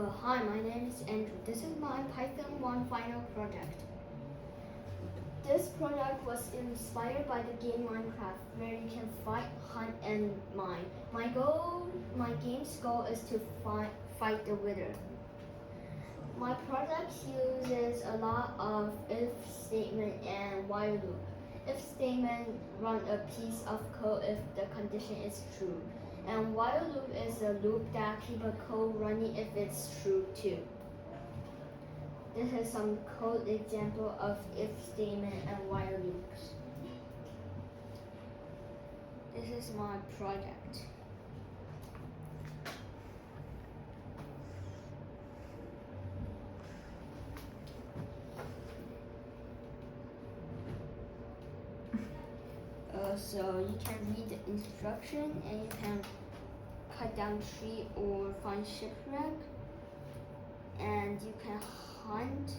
Hi, my name is Andrew. This is my Python 1 final project. This project was inspired by the game Minecraft, where you can fight, hunt, and mine. My game's goal is to fight the wither. My project uses a lot of if statement and while loop. If statement run a piece of code if the condition is true, and while loop is a loop that keep a code running if it's true too. This is some code example of if statement and while loops. This is my project. So you can read the instruction and you can cut down tree or find shipwreck, and you can hunt,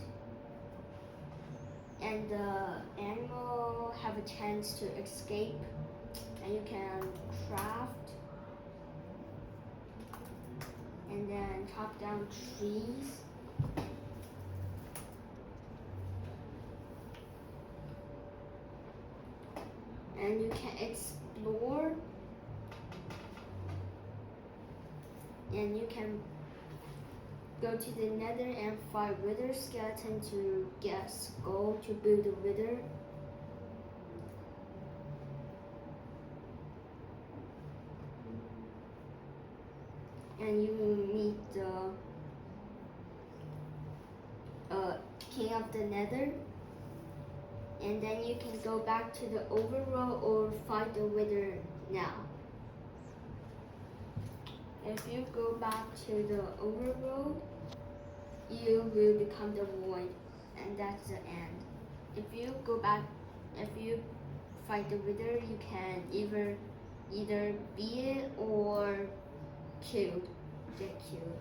and the animal have a chance to escape, and you can craft, and then chop down trees. And you can explore, and you can go to the nether and fight wither skeleton to get a skull to build a wither. And you will meet the king of the nether. And then you can go back to the overworld or fight the wither now. If you go back to the overworld, you will become the void, and that's the end. If you fight the wither, you can either beat it or get killed.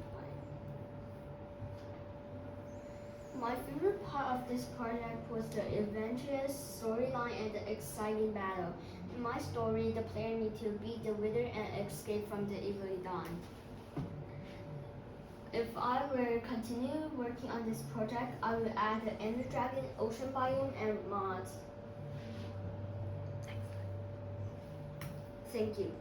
My favorite part of this project was the adventurous storyline and the exciting battle. In my story, the player needs to beat the wither and escape from the evil dawn. If I were continue working on this project, I would add the ender dragon, ocean biome, and mods. Thank you.